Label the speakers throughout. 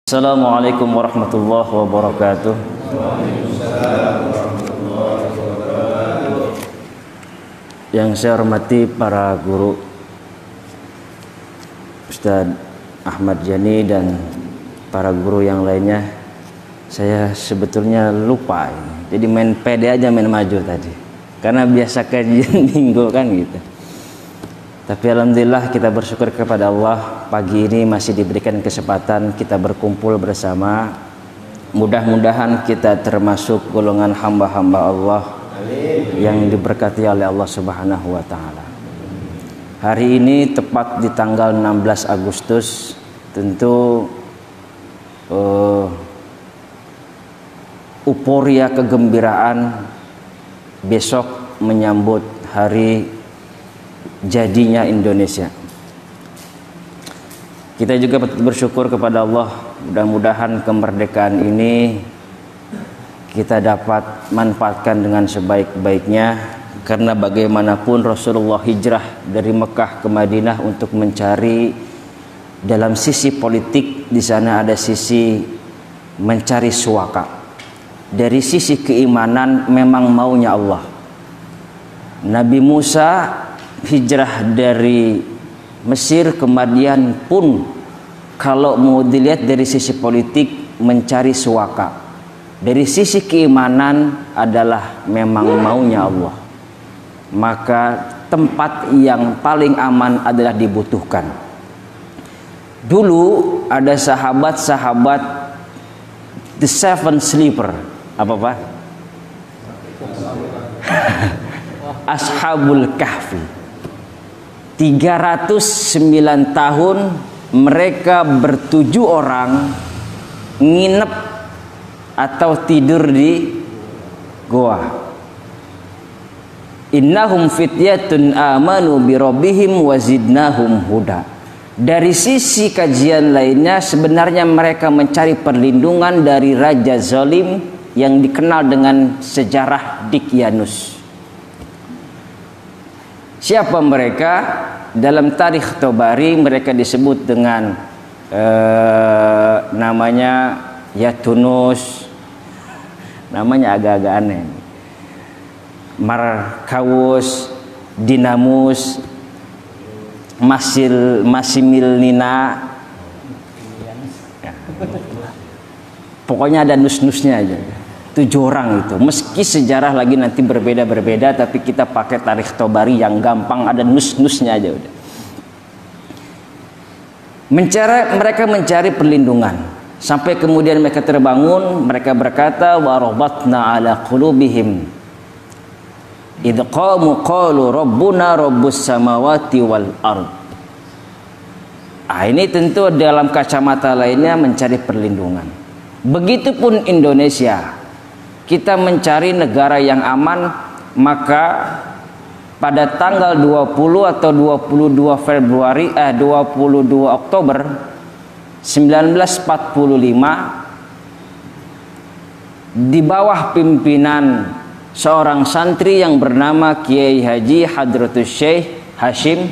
Speaker 1: Assalamualaikum warahmatullahi wabarakatuh. Yang saya hormati para guru, Ustadz Ahmad Jani dan para guru yang lainnya. Saya sebetulnya lupa ini. Jadi main pede aja, main maju tadi. Karena biasa kajian minggu kan gitu. Tapi alhamdulillah kita bersyukur kepada Allah, pagi ini masih diberikan kesempatan kita berkumpul bersama. Mudah-mudahan kita termasuk golongan hamba-hamba Allah yang diberkati oleh Allah Subhanahu wa taala. Hari ini tepat di tanggal 16 Agustus, tentu euforia kegembiraan besok menyambut hari jadinya Indonesia. Kita juga bersyukur kepada Allah, mudah-mudahan kemerdekaan ini kita dapat manfaatkan dengan sebaik-baiknya, karena bagaimanapun Rasulullah hijrah dari Mekah ke Madinah untuk mencari, dalam sisi politik di sana ada sisi mencari suaka, dari sisi keimanan memang maunya Allah. Nabi Musa hijrah dari Mesir ke Madian pun kalau mau dilihat dari sisi politik mencari suaka, dari sisi keimanan adalah memang maunya Allah. Maka tempat yang paling aman adalah dibutuhkan. Dulu ada sahabat-sahabat the seven sleeper, apa Pak? Ashabul Kahfi. 309 tahun mereka bertujuh orang nginep atau tidur di goa. Innahum fityatun amanu bi rabbihim wazidnahum huda. Dari sisi kajian lainnya, sebenarnya mereka mencari perlindungan dari raja zalim yang dikenal dengan sejarah Daqyanus. Siapa mereka? Dalam tarikh Tabari mereka disebut dengan namanya Yatunus, namanya agak-agak aneh, Markawus, Dinamus, Masimilnina, pokoknya ada nus-nusnya aja. 7 orang itu, meski sejarah lagi nanti berbeda-berbeda, tapi kita pakai tarikh Tabari yang gampang, ada nus-nusnya aja udah. Mereka mencari perlindungan sampai kemudian mereka terbangun. Mereka berkata, warabatna ala qulubihim idh qamu qalu rabbuna rabbus samawati wal ard. Ini tentu dalam kacamata lainnya mencari perlindungan. Begitupun Indonesia, kita mencari negara yang aman. Maka pada tanggal 20 atau 22 Oktober 1945, di bawah pimpinan seorang santri yang bernama Kiai Haji Hadratus Syekh Hashim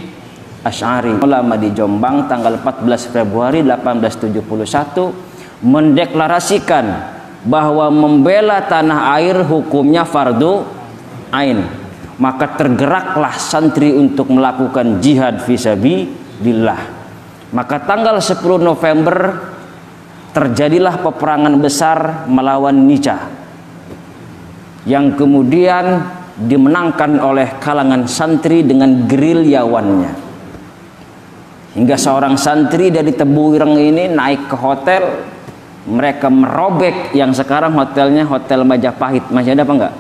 Speaker 1: Asy'ari, ulama di Jombang, tanggal 14 Februari 1871 mendeklarasikan bahwa membela tanah air hukumnya fardu ain. Maka tergeraklah santri untuk melakukan jihad fisabilillah. Maka tanggal 10 November terjadilah peperangan besar melawan Nica, yang kemudian dimenangkan oleh kalangan santri dengan gerilyawannya. Hingga seorang santri dari Tebuireng ini naik ke hotel. Mereka merobek yang sekarang hotelnya Hotel Majapahit. Masih ada apa enggak?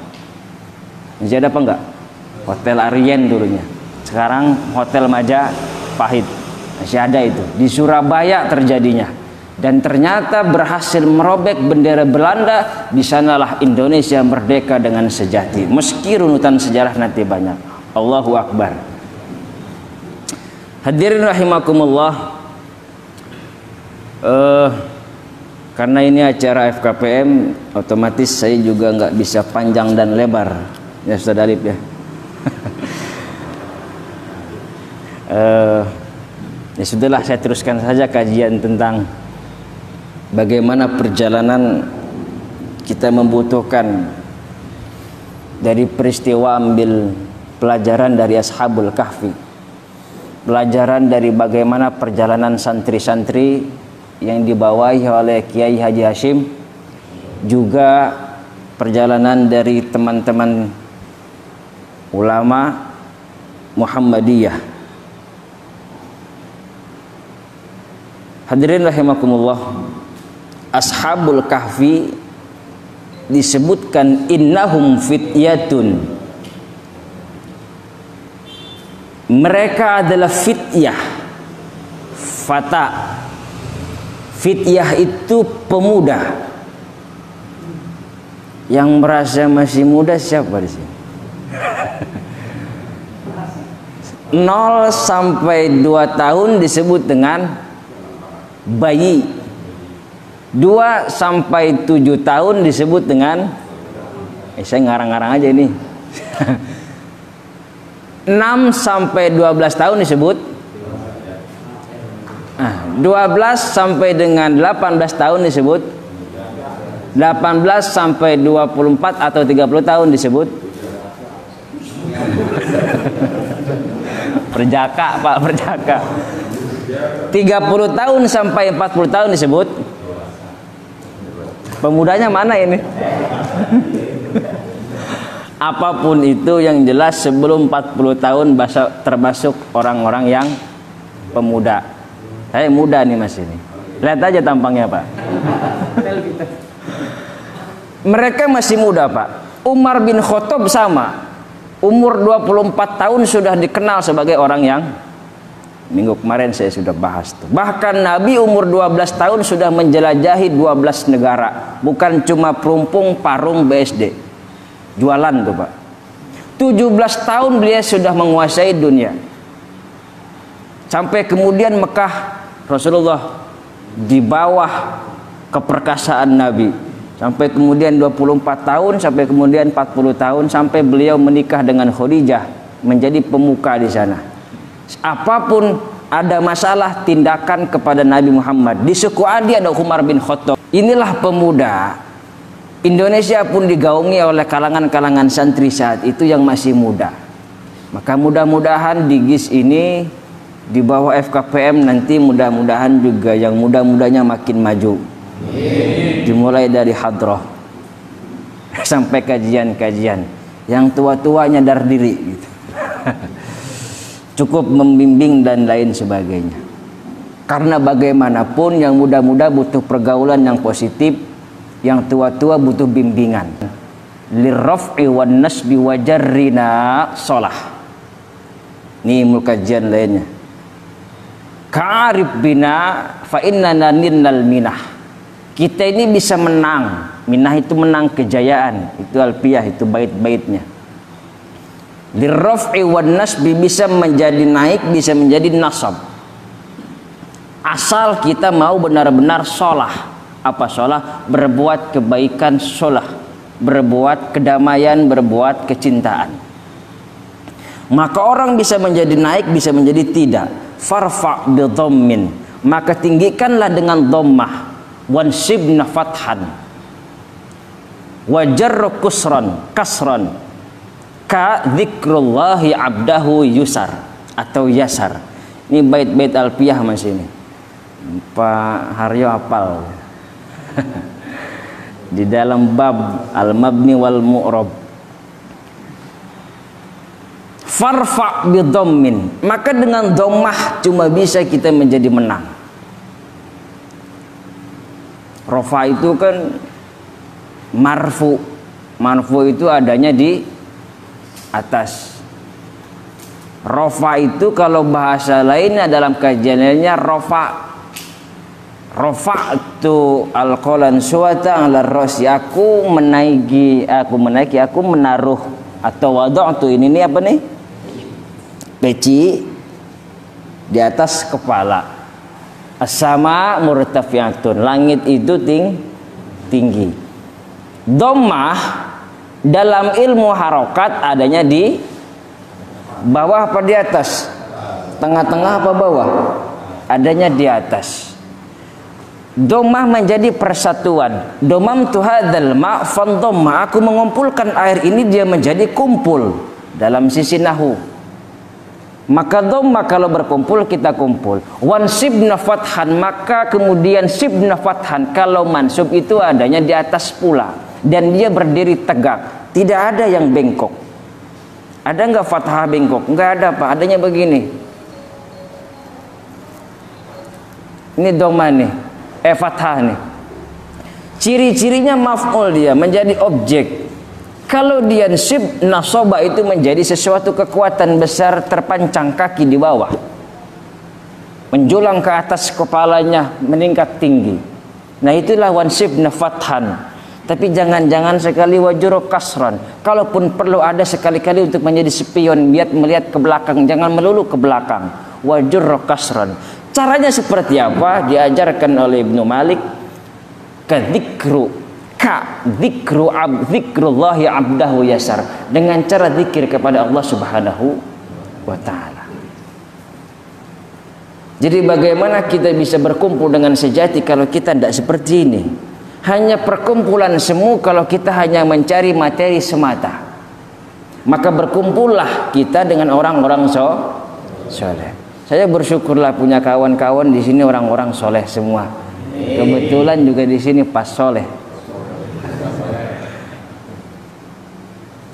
Speaker 1: Masih ada apa enggak? Hotel Arien dulunya. Sekarang Hotel Majapahit. Masih ada itu. Di Surabaya terjadinya. Dan ternyata berhasil merobek bendera Belanda. Di sanalah Indonesia merdeka dengan sejati. Meski runutan sejarah nanti banyak. Allahu Akbar. Hadirin rahimakumullah. Karena ini acara FKPM, otomatis saya juga nggak bisa panjang dan lebar, ya Ustaz Arif ya. Ya sudahlah, saya teruskan saja kajian tentang bagaimana perjalanan kita membutuhkan dari peristiwa ambil pelajaran dari Ashabul Kahfi, pelajaran dari bagaimana perjalanan santri-santri yang dibawahi oleh Kiai Haji Hashim, juga perjalanan dari teman-teman ulama Muhammadiyah. Hadirin rahimakumullah, Ashabul Kahfi disebutkan innahum fityatun, mereka adalah fityah. Fata, fityah itu pemuda. Yang merasa masih muda siapa di sini? 0 sampai 2 tahun disebut dengan bayi. 2 sampai 7 tahun disebut dengan saya ngarang-ngarang aja ini. 6 sampai 12 tahun disebut 12 sampai dengan 18 tahun disebut 18 sampai 24 atau 30 tahun disebut perjaka, Pak, perjaka. 30 tahun sampai 40 tahun disebut pemudanya mana ini? Apapun itu, yang jelas sebelum 40 tahun termasuk orang-orang yang pemuda. Saya muda nih Mas ini. Lihat aja tampangnya, Pak. Mereka masih muda, Pak. Umar bin Khattab sama. Umur 24 tahun sudah dikenal sebagai orang yang, minggu kemarin saya sudah bahas tuh. Bahkan Nabi umur 12 tahun sudah menjelajahi 12 negara. Bukan cuma perumpung parung BSD. Jualan tuh, Pak. 17 tahun beliau sudah menguasai dunia. Sampai kemudian Mekah Rasulullah di bawah keperkasaan Nabi. Sampai kemudian 24 tahun, sampai kemudian 40 tahun, sampai beliau menikah dengan Khadijah, menjadi pemuka di sana. Apapun ada masalah tindakan kepada Nabi Muhammad. Di suku Adi ada Umar bin Khattab. Inilah pemuda. Indonesia pun digaungi oleh kalangan-kalangan santri saat itu yang masih muda. Maka mudah-mudahan di GIS ini, di bawah FKPM nanti, mudah-mudahan juga yang muda-mudanya makin maju. Dimulai dari hadroh sampai kajian-kajian. Yang tua-tua nyadar diri gitu. Cukup membimbing dan lain sebagainya. Karena bagaimanapun yang muda-muda butuh pergaulan yang positif, yang tua-tua butuh bimbingan. Lirraf'i wan nasbi wa jarrina sholah. Ini ilmu kajian lainnya. Ka'arif bina fa innana ninnal minah. Kita ini bisa menang. Minah itu menang kejayaan. Itu alfiyah, itu bait-baitnya. Lirraf'i wan nasbi, bisa menjadi naik, bisa menjadi nasab. Asal kita mau benar-benar sholah. Apa sholah? Berbuat kebaikan sholah. Berbuat kedamaian, berbuat kecintaan. Maka orang bisa menjadi naik, bisa menjadi tidak. Farfa' bidhammin, maka tinggikanlah dengan dhammah. Wansibna fathan. Wajarru kasran. Ka dzikrullahi abdahu yusar atau yasar. Ini bait-bait alfiyah Mas ini. Pak Haryo hafal. Di dalam bab al-mabni wal mu'rab. Farfa' bidhammin, maka dengan dhammah cuma bisa kita menjadi menang. Rofa itu kan marfu. Marfu itu adanya di atas. Rofa itu kalau bahasa lainnya dalam kajiannya rofa. Rofa itu al-qalan suwata ala rasi. Aku menaiki, aku menaruh. Atau wada'tu, ini apa nih? Peci di atas kepala. As-sama murtafi'atun, langit itu tinggi. Dhammah dalam ilmu harokat adanya di bawah apa di atas? Tengah-tengah apa bawah? Adanya di atas. Dhammah menjadi persatuan. Dhammamtu hadzal ma' fandhamma, aku mengumpulkan air ini dia menjadi kumpul dalam sisi nahwu. Maka dhammah kalau berkumpul kita kumpul. Wansibna fathan, maka kemudian sibna fathan kalau mansub itu adanya di atas pula dan dia berdiri tegak, tidak ada yang bengkok. Ada enggak fathah bengkok? Enggak ada, Pak. Adanya begini. Ini dhammah nih. Fathah nih. Ciri-cirinya maf'ul, dia menjadi objek. Kalau dia nasib, nasaba itu menjadi sesuatu kekuatan besar terpancang kaki di bawah, menjulang ke atas kepalanya, meningkat tinggi. Nah itulah wansibna fathan. Tapi jangan-jangan sekali wajuro kasran. Kalaupun perlu ada sekali-kali untuk menjadi spion, melihat ke belakang, jangan melulu ke belakang. Wajuro kasran. Caranya seperti apa? Diajarkan oleh Ibnu Malik. Dzikrullahi abdahu yasar, dengan cara zikir kepada Allah Subhanahu wa ta'ala. Jadi bagaimana kita bisa berkumpul dengan sejati kalau kita tidak seperti ini? Hanya perkumpulan semu kalau kita hanya mencari materi semata. Maka berkumpullah kita dengan orang-orang soleh. Saya bersyukurlah punya kawan-kawan di sini orang-orang soleh semua. Kebetulan juga di sini pas soleh.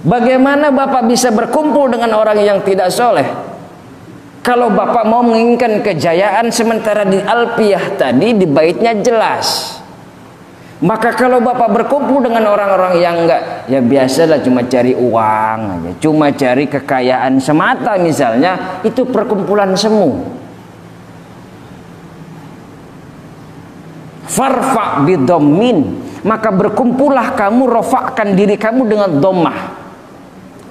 Speaker 1: Bagaimana Bapak bisa berkumpul dengan orang yang tidak soleh? Kalau Bapak mau menginginkan kejayaan, sementara di Alfiyah tadi di baitnya jelas. Maka kalau Bapak berkumpul dengan orang-orang yang enggak, ya biasalah cuma cari uang aja, cuma cari kekayaan semata misalnya, itu perkumpulan semu. Farfa bidhammin, maka berkumpullah kamu, rofakkan diri kamu dengan dhammah.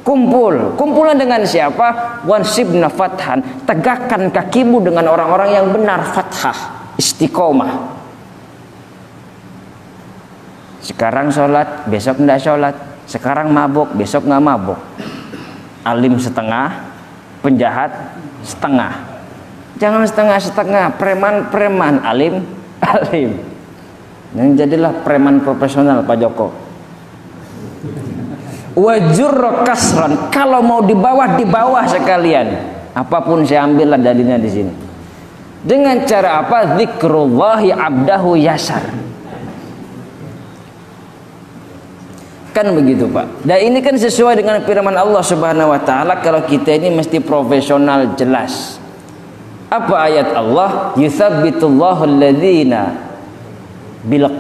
Speaker 1: Kumpulan dengan siapa? Wansibna fathan, tegakkan kakimu dengan orang-orang yang benar, fathah, istiqomah. Sekarang sholat, besok tidak sholat. Sekarang mabuk, besok nggak mabuk. Alim setengah, penjahat setengah. Jangan setengah-setengah, preman-preman, alim. Yang jadilah preman profesional Pak Joko. Wajur kasran, kalau mau di bawah sekalian. Apapun saya ambillah dalilnya di sini. Dengan cara apa? Dzikrullahi abdahu yasar. Kan begitu Pak. Dan ini kan sesuai dengan firman Allah Subhanahu wa taala, kalau kita ini mesti profesional jelas. Apa ayat Allah? Yutsabbitullahu alladzina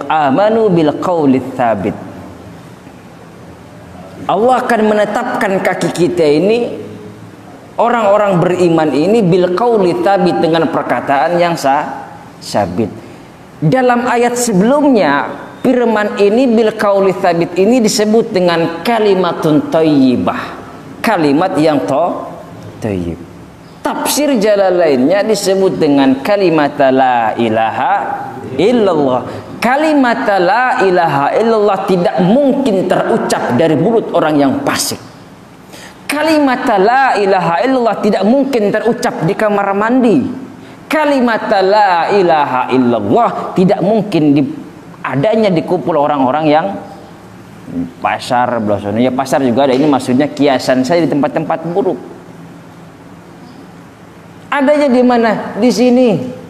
Speaker 1: amanu bil qauli tsabit. Allah akan menetapkan kaki kita ini, orang-orang beriman ini, bil qauli tsabit, dengan perkataan yang sabit. Dalam ayat sebelumnya firman ini bil qauli tsabit ini disebut dengan kalimatun thayyibah, kalimat yang thayyib. Tafsir Jalalainnya disebut dengan kalimat la ilaha illallah. Kalimat la ilaha illallah tidak mungkin terucap dari mulut orang yang fasik. Kalimat la ilaha illallah tidak mungkin terucap di kamar mandi. Kalimat la ilaha illallah tidak mungkin adanya dikumpul orang-orang yang pasar, ya pasar juga ada, ini maksudnya kiasan saya di tempat-tempat buruk. Adanya di mana? Di sini.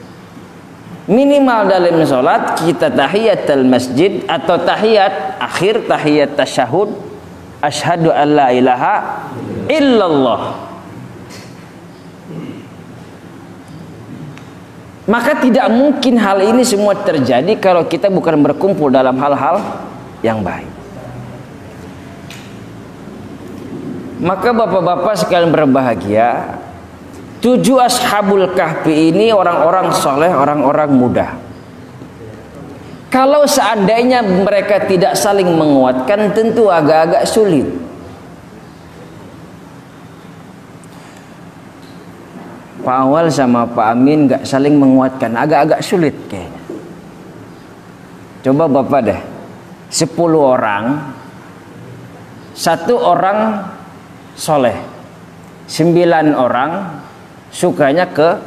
Speaker 1: Minimal dalam sholat kita tahiyatul masjid atau tahiyat akhir, tahiyat tasyahud, asyhadu an la ilaha illallah. Maka tidak mungkin hal ini semua terjadi kalau kita bukan berkumpul dalam hal-hal yang baik. Maka bapak-bapak sekalian berbahagia, 7 ashabul kahfi ini orang-orang soleh, orang-orang muda. Kalau seandainya mereka tidak saling menguatkan, tentu agak-agak sulit. Pak Awal sama Pak Amin gak saling menguatkan, agak-agak sulit kayaknya. Coba Bapak deh, 10 orang, 1 orang soleh, 9 orang sukanya ke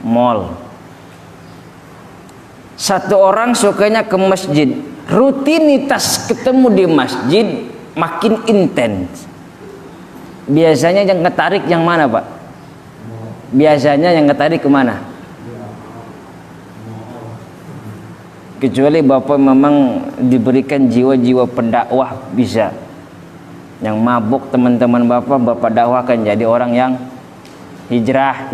Speaker 1: mall. Satu orang sukanya ke masjid, rutinitas ketemu di masjid makin intens. Biasanya yang ketarik yang mana, Pak? Biasanya yang ketarik kemana? Kecuali Bapak memang diberikan jiwa-jiwa pendakwah bisa. Yang mabuk teman-teman Bapak dakwahkan jadi orang yang hijrah.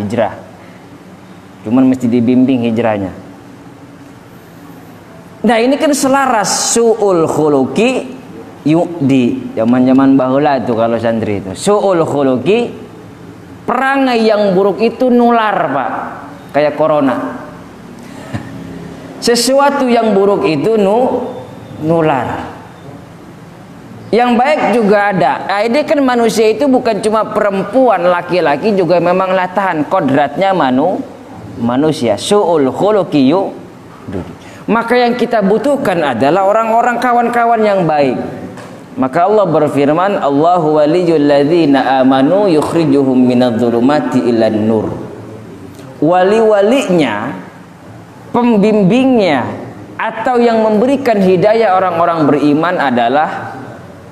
Speaker 1: Cuman mesti dibimbing hijrahnya. Nah ini kan selaras su'ul khuluqi yu'di. Zaman-zaman bahula itu kalau santri itu. Su'ul khuluqi, perangai yang buruk itu nular, Pak. Kayak corona. Sesuatu yang buruk itu nular. Yang baik juga ada. Nah, ini kan manusia itu bukan cuma perempuan, laki-laki juga memang latahan kodratnya manusia. Su'ul khuluqi yu'di. Maka yang kita butuhkan adalah orang-orang kawan-kawan yang baik. Maka Allah berfirman, Allahu waliyul ladzina amanu yukhrijuhum minadh-dhulumati ilan nur. Wali-walinya, pembimbingnya atau yang memberikan hidayah orang-orang beriman adalah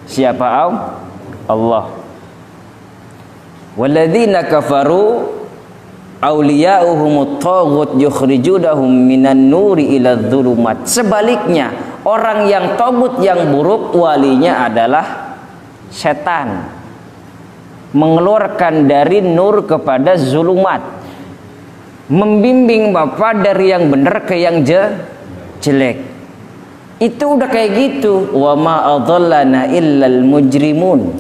Speaker 1: siapa? Allah. Walladzina kafaru awliya'uhumut taghut yukhrijunahum minan nuri ila dhulumat. Sebaliknya, orang yang tagut yang buruk walinya adalah setan, mengeluarkan dari nur kepada zulumat, membimbing Bapak dari yang benar ke yang jelek. Itu udah kayak gitu. Wa ma adallana illal mujrimun.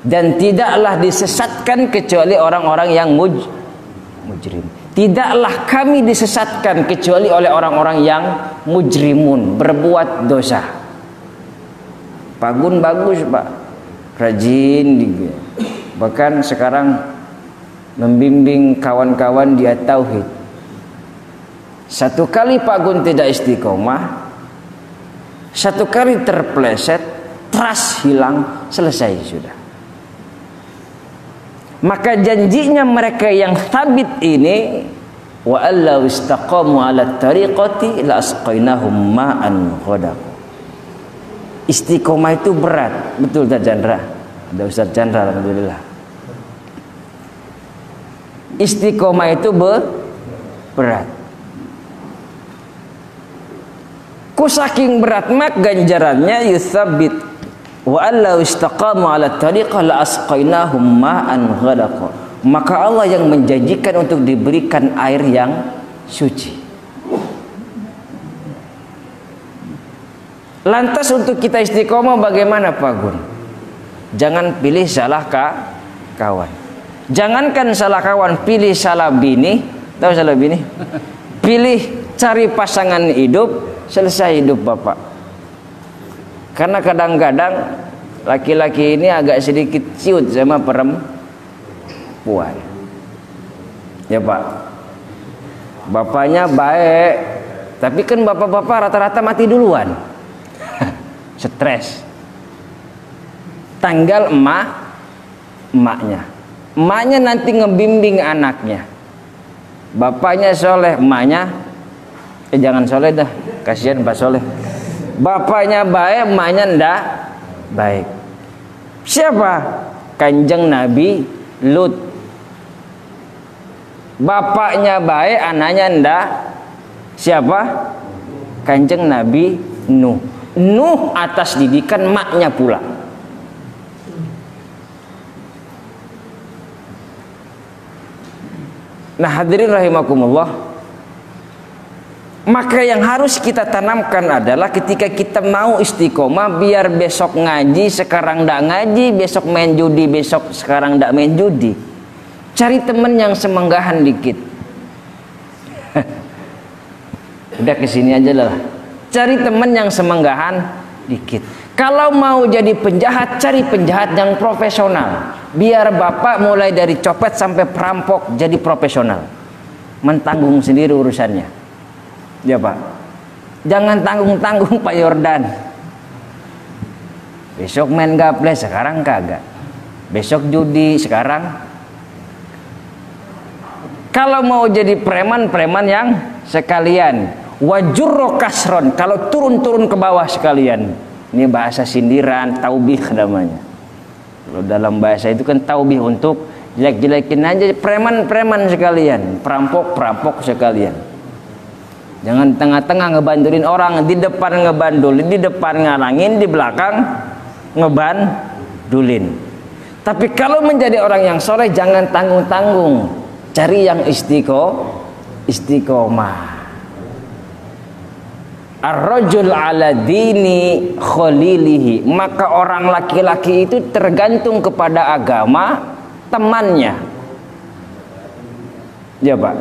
Speaker 1: Dan tidaklah disesatkan kecuali orang-orang yang mujrim. Tidaklah kami disesatkan kecuali oleh orang-orang yang mujrimun, berbuat dosa. Pak Gun bagus, Pak, rajin juga. Bahkan sekarang membimbing kawan-kawan dia tauhid. Satu kali Pak Gun tidak istiqomah, satu kali terpleset, trust hilang, selesai sudah. Maka janjinya mereka yang sabit ini, wa allau istaqamu ala tariqati la asqainahum ma'an ghadaq. Istiqomah itu berat, betul tak Chandra? Ada Ustaz Chandra, alhamdulillah. Istiqomah itu berat. Ku saking berat mak ganjarannya yutsabbit. Wa allau istaqamu ala tariqah la asqainahum ma'an ghadaqa. Maka Allah yang menjanjikan untuk diberikan air yang suci. Lantas untuk kita istiqomah bagaimana Pak Gun? Jangan pilih salah kawan. Jangankan salah kawan, pilih salah bini. Tahu salah bini? Pilih cari pasangan hidup, selesai hidup Bapak. Karena kadang-kadang laki-laki ini agak sedikit ciut sama perempuan. Ya Pak. Bapaknya baik, tapi kan bapak-bapak rata-rata mati duluan. Stres. Tanggal emaknya. Emaknya nanti ngebimbing anaknya. Bapaknya soleh, emaknya jangan soleh dah, kasihan Pak Soleh. Bapaknya baik, emaknya ndak baik. Siapa? Kanjeng Nabi Lut. Bapaknya baik, anaknya ndak. Siapa? Kanjeng Nabi Nuh. Nuh atas didikan maknya pula. Nah hadirin rahimakumullah. Maka yang harus kita tanamkan adalah ketika kita mau istiqomah, biar besok ngaji, sekarang ndak ngaji, besok main judi, besok sekarang ndak main judi. Cari temen yang semenggahan dikit. Udah kesini aja lah. Cari temen yang semenggahan dikit. Kalau mau jadi penjahat, cari penjahat yang profesional. Biar Bapak mulai dari copet sampai perampok jadi profesional. Mentanggung sendiri urusannya. Ya Pak, jangan tanggung-tanggung Pak Yordan. Besok main gaple, sekarang kagak. Besok judi, sekarang. Kalau mau jadi preman yang sekalian Wajurro kasron, kalau turun-turun ke bawah sekalian. Ini bahasa sindiran, taubih namanya. Kalau dalam bahasa itu kan taubih, untuk jelek-jelekin aja preman-preman sekalian, perampok-perampok sekalian. Jangan tengah-tengah ngebandulin orang, di depan ngebandulin, di depan ngalangin, di belakang ngebandulin. Tapi kalau menjadi orang yang soleh, jangan tanggung-tanggung, cari yang istiqomah. Ar-rajul ala dini khalilihi, maka orang laki-laki itu tergantung kepada agama temannya. Ya Pak,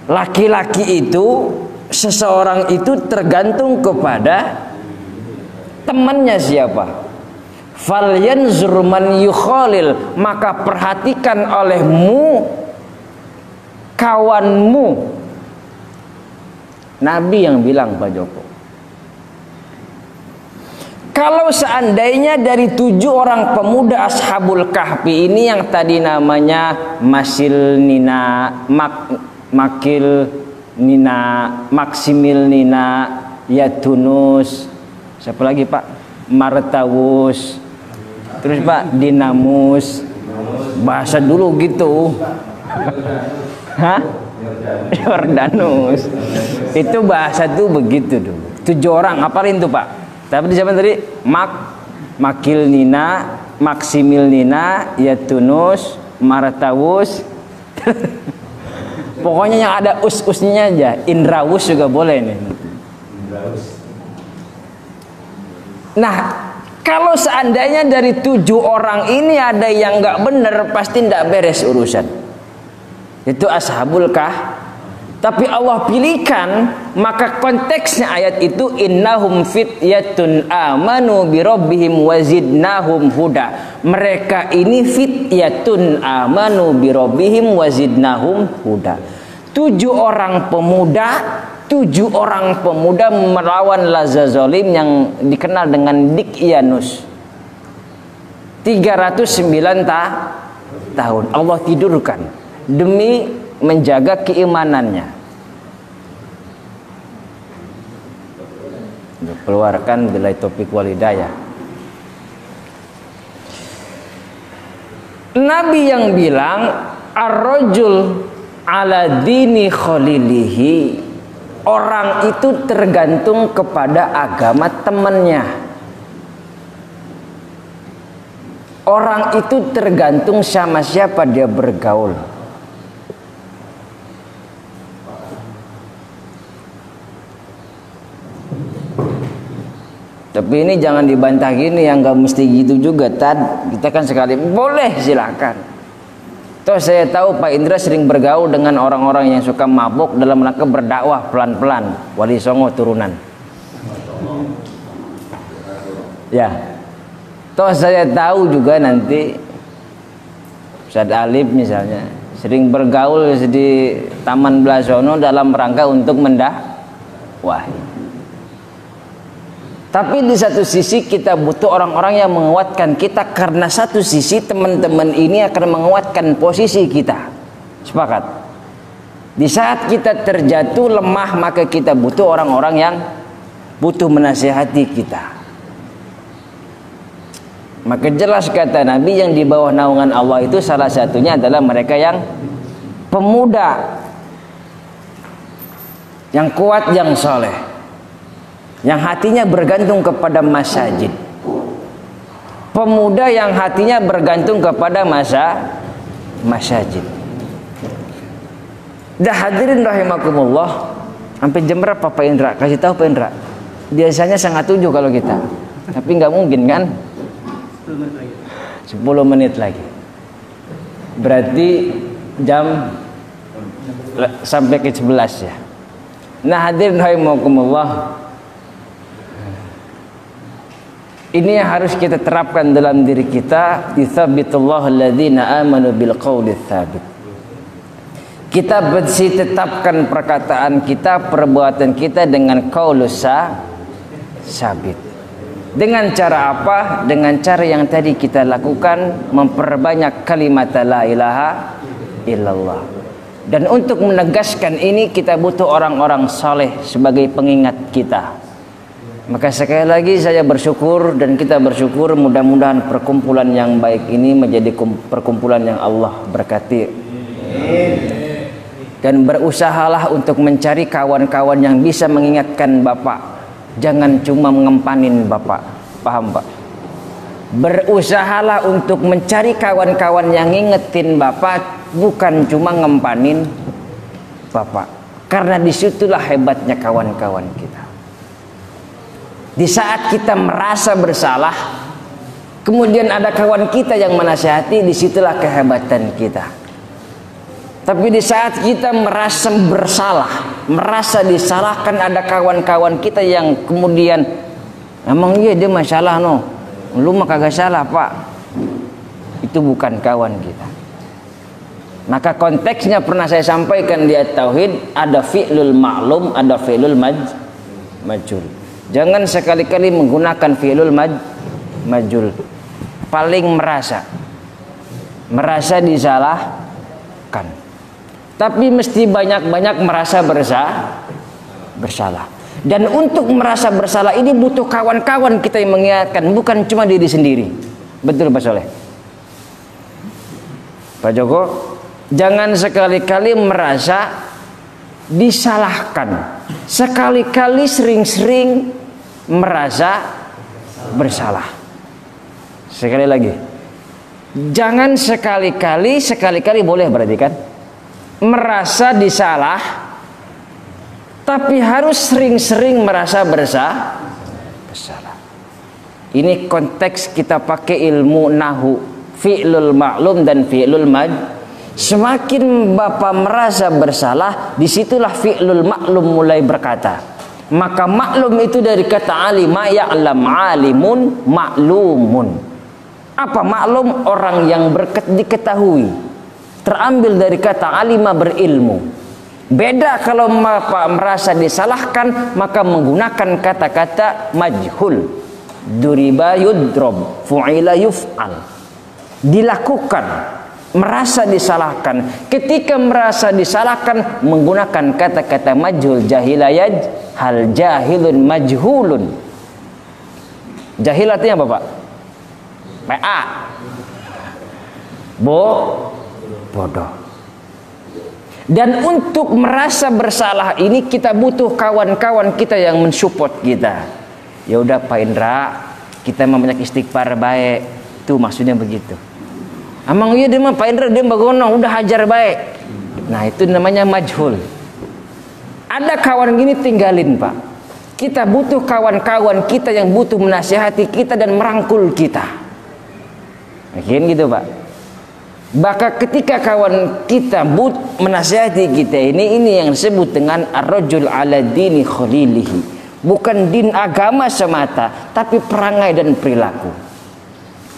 Speaker 1: laki-laki itu, seseorang itu tergantung kepada temannya siapa. Falyanzur man yukhalil, maka perhatikan olehmu kawanmu. Nabi yang bilang, Pak Joko. Kalau seandainya dari 7 orang pemuda Ashabul Kahfi ini, yang tadi namanya Masil Nina, Makil Nina, Maksimil Nina, Yatunus, siapa lagi Pak? Martawus, terus Pak Dinamus, bahasa dulu gitu. Hah? Yordanus. Itu bahasa tuh begitu dulu. 7 orang, apalin tuh Pak. Tapi di zaman tadi Makil Nina, Maksimil Nina, Yatunus, Martawus. Pokoknya yang ada us-usnya aja. Indrawus juga boleh nih. Nah, kalau seandainya dari 7 orang ini ada yang nggak bener, pasti nggak beres urusan. Itu Ashabul Kahfi. Tapi Allah pilihkan, maka konteksnya ayat itu innahum fityatun amanu birabbihim wazidnahum huda. Mereka ini fityatun amanu birabbihim wazidnahum huda. 7 orang pemuda melawan Lazazolim yang dikenal dengan Dikyanus. 309 tahun Allah tidurkan demi menjaga keimanannya. Keluarkan bila topik walidayah. Nabi yang bilang ar-rajul ala dini khalilihi, orang itu tergantung kepada agama temannya. Orang itu tergantung sama siapa dia bergaul. Tapi ini jangan dibantah gini, yang nggak mesti gitu juga. Kita kan sekali boleh, silakan. Toh saya tahu Pak Indra sering bergaul dengan orang-orang yang suka mabuk dalam rangka berdakwah pelan-pelan. Wali Songo turunan. Ya. Toh saya tahu juga nanti Ustaz Alif misalnya sering bergaul di Taman Blasono dalam rangka untuk mendakwahi. Tapi di satu sisi kita butuh orang-orang yang menguatkan kita, karena satu sisi teman-teman ini akan menguatkan posisi kita. Sepakat? Di saat kita terjatuh lemah, maka kita butuh orang-orang yang butuh menasihati kita. Maka jelas kata Nabi, yang di bawah naungan Allah itu salah satunya adalah mereka yang pemuda, yang kuat, yang soleh, yang hatinya bergantung kepada masjid. Pemuda yang hatinya bergantung kepada masjid. Dah hadirin rahimakumullah. Sampai jam berapa Pak Indra? Kasih tahu Pak Indra. Biasanya 6:30 kalau kita. Tapi nggak mungkin kan? 10 menit lagi. Berarti jam sampai ke 11 ya. Nah hadirin rahimakumullah, ini yang harus kita terapkan dalam diri kita. Yutsabbitullahu alladzina amanu bil qawli tsabit. Kita bersih tetapkan perkataan kita, perbuatan kita dengan qaulus sabit. Dengan cara apa? Dengan cara yang tadi kita lakukan, memperbanyak kalimat la ilaha illallah. Dan untuk menegaskan ini kita butuh orang-orang saleh sebagai pengingat kita. Maka sekali lagi saya bersyukur dan kita bersyukur, mudah-mudahan perkumpulan yang baik ini menjadi perkumpulan yang Allah berkati. Dan berusahalah untuk mencari kawan-kawan yang bisa mengingatkan Bapak. Jangan cuma mengempanin Bapak. Paham Pak? Berusahalah untuk mencari kawan-kawan yang ngingetin Bapak, bukan cuma ngempanin Bapak. Karena disitulah hebatnya kawan-kawan kita. Di saat kita merasa bersalah, kemudian ada kawan kita yang menasihati, disitulah kehebatan kita. Tapi di saat kita merasa bersalah, merasa disalahkan, ada kawan-kawan kita yang kemudian, emang iya dia masalah no, lu mah kagak salah Pak. Itu bukan kawan kita. Maka konteksnya pernah saya sampaikan di At-Tauhid, ada fi'lul ma'lum, ada fi'lul majul. Jangan sekali-kali menggunakan fi'lul majul. Paling merasa disalahkan. Tapi mesti banyak-banyak merasa bersalah. Dan untuk merasa bersalah ini butuh kawan-kawan kita yang mengingatkan, bukan cuma diri sendiri. Betul Pak Soleh? Pak Joko, jangan sekali-kali merasa disalahkan. Sekali-kali sering-sering merasa bersalah. Sekali lagi, jangan sekali-kali boleh berarti kan, merasa disalah, tapi harus sering-sering merasa bersalah. Ini konteks kita pakai ilmu nahu, fi'lul ma'lum dan fi'lul Semakin Bapak merasa bersalah, disitulah fi'lul ma'lum mulai berkata. Maka maklum itu dari kata alima ya'lam, alimun ma'lumun. Apa maklum? Orang yang diketahui. Terambil dari kata alima, berilmu. Beda kalau Bapak merasa disalahkan, maka menggunakan kata-kata majhul. Duriba yudrob, fu'ila yuf'al. Dilakukan, merasa disalahkan. Ketika merasa disalahkan, menggunakan kata-kata majhul. Jahilayaj hal jahilun majhulun. Jahil artinya apa Pak? PA. Bodoh. Dan untuk merasa bersalah ini kita butuh kawan-kawan kita yang mensupport kita. Ya udah Pak Indra, kita mau banyak istighfar baik. Tuh maksudnya begitu. Amang iya dia mah Pak Indra dia bagonong udah hajar baik. Nah itu namanya majhul. Ada kawan gini tinggalin Pak. Kita butuh kawan-kawan kita yang butuh menasihati kita dan merangkul kita. Mungkin gitu Pak. Maka ketika kawan kita menasihati kita ini yang disebut dengan ar-rajul ala dini khalilihi. Bukan din agama semata, tapi perangai dan perilaku.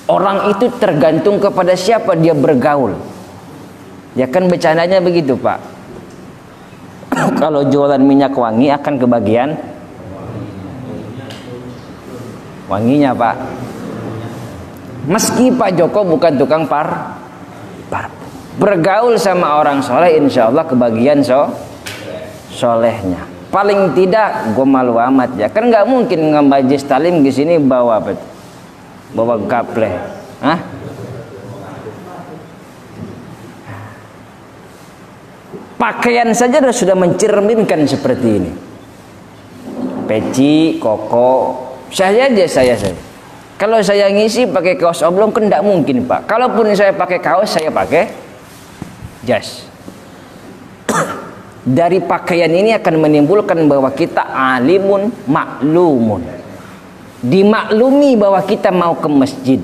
Speaker 1: Orang itu tergantung kepada siapa dia bergaul. Ya kan bercandanya begitu Pak. Kalau jualan minyak wangi akan kebagian wanginya Pak. Meski Pak Joko bukan tukang bergaul sama orang soleh, insya Allah kebagian solehnya. Paling tidak gue malu amat ya. Kan nggak mungkin ngambajis talim di sini bawa apa? Bawa gaple. Hah? Pakaian saja sudah mencerminkan seperti ini. Peci, koko, saya. Kalau saya ngisi pakai kaos oblong kan tidak mungkin Pak. Kalaupun saya pakai kaos, saya pakai jas. Dari pakaian ini akan menimbulkan bahwa kita alimun maklumun. Dimaklumi bahwa kita mau ke masjid.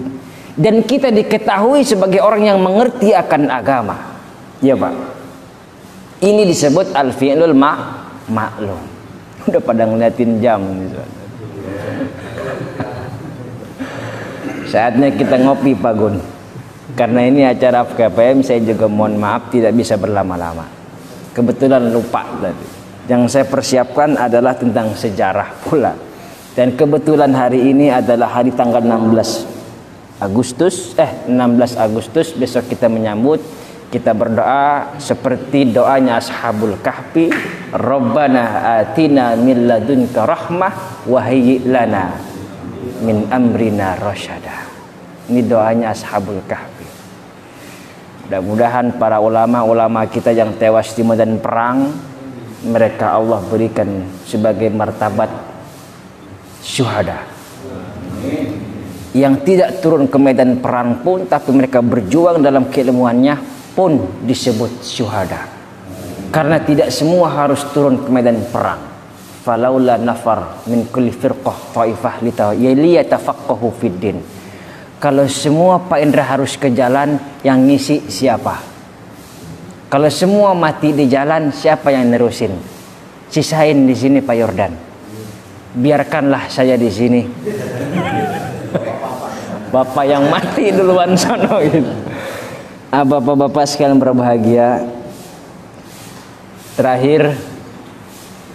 Speaker 1: Dan kita diketahui sebagai orang yang mengerti akan agama. Ya Pak. Ini disebut al-fi'lul maklum. Udah pada ngeliatin jam. Saatnya kita ngopi Pak Gun. Karena ini acara FKPM, saya juga mohon maaf tidak bisa berlama-lama. Kebetulan lupa tadi. Yang saya persiapkan adalah tentang sejarah pula. Dan kebetulan hari ini adalah hari tanggal 16 Agustus. Besok kita menyambut kita berdoa seperti doanya Ashabul Kahfi, Rabbana atina min ladunka rahmah wa hayyi' lana min amrina rasyada. Ini doanya Ashabul Kahfi. Mudah-mudahan para ulama-ulama kita yang tewas di medan perang, mereka Allah berikan sebagai martabat syuhada. Yang tidak turun ke medan perang pun, tapi mereka berjuang dalam keilmuannya pun disebut syuhada. Karena tidak semua harus turun ke medan perang. Falaula nafar min kulli firqah taifah liyatafaqahu fid din. Kalau semua Pak Indra harus ke jalan, yang ngisi siapa? Kalau semua mati di jalan, siapa yang nerusin? Sisain di sini Pak Yordan. Biarkanlah saya di sini. Bapak yang mati duluan sono gitu. Bapak-bapak sekalian berbahagia. Terakhir,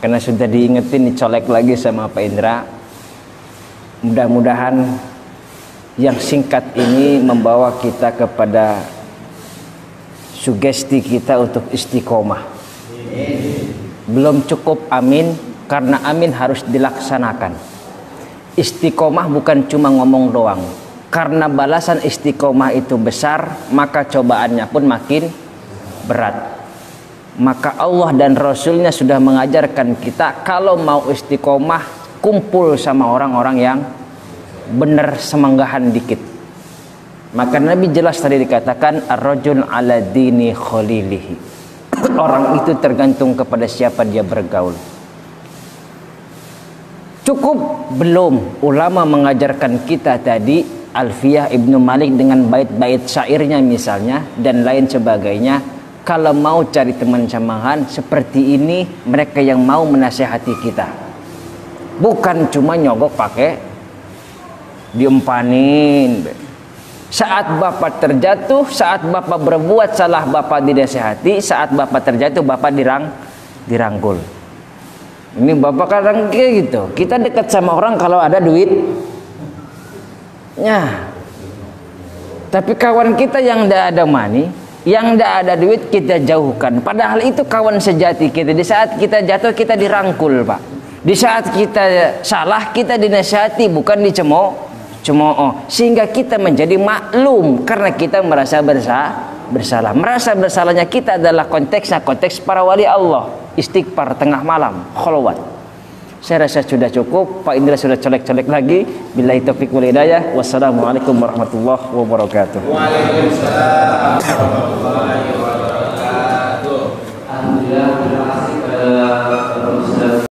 Speaker 1: karena sudah diingetin, dicolek lagi sama Pak Indra. Mudah-mudahan yang singkat ini membawa kita kepada sugesti kita untuk istiqomah. Belum cukup amin, karena amin harus dilaksanakan. Istiqomah bukan cuma ngomong doang. Karena balasan istiqomah itu besar, maka cobaannya pun makin berat. Maka Allah dan Rasulnya sudah mengajarkan kita, kalau mau istiqomah, kumpul sama orang-orang yang benar semanggahan dikit. Maka Nabi jelas tadi dikatakan, ar-rajul ala dini khalilihi. Orang itu tergantung kepada siapa dia bergaul. Cukup belum ulama mengajarkan kita tadi Alfiyah Ibnu Malik dengan bait-bait syairnya misalnya dan lain sebagainya. Kalau mau cari teman samahan seperti ini, mereka yang mau menasihati kita, bukan cuma nyogok pakai diumpanin. Saat bapak terjatuh, saat bapak berbuat salah, bapak dinasihati. Saat bapak terjatuh, bapak dirangkul. Ini bapak kadang kayak gitu. Kita dekat sama orang kalau ada duit. Tapi kawan kita yang tidak ada money, yang tidak ada duit, kita jauhkan. Padahal itu kawan sejati kita. Di saat kita jatuh, kita dirangkul, Pak. Di saat kita salah, kita dinasihati, bukan dicemooh. Sehingga kita menjadi maklum karena kita merasa bersalah. Merasa bersalahnya kita adalah konteksnya konteks para wali Allah. Istighfar tengah malam, kholwat. Saya rasa sudah cukup. Pak Indra sudah colek-colek lagi. Billahi taufiq wal hidayah. Wassalamualaikum warahmatullahi wabarakatuh. Waalaikumsalam warahmatullahi wabarakatuh.